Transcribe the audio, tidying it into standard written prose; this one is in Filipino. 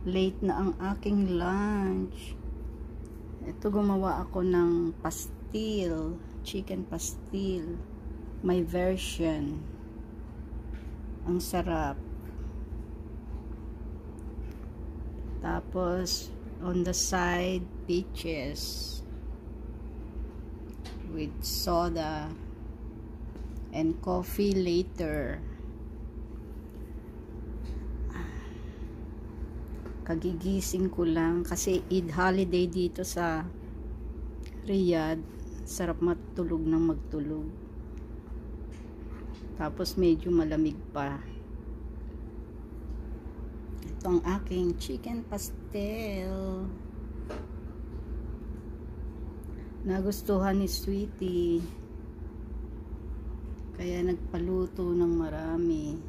Late na ang aking lunch. Ito, gumawa ako ng pastil, chicken pastil. My version. Ang sarap. Tapos on the side, peaches with soda and coffee later. Kagigising ko lang kasi Eid holiday dito sa Riyadh. Sarap matulog ng magtulog. Tapos medyo malamig pa. Ito ang aking chicken pastel. Nagustuhan ni Sweetie. Kaya nagpaluto ng marami.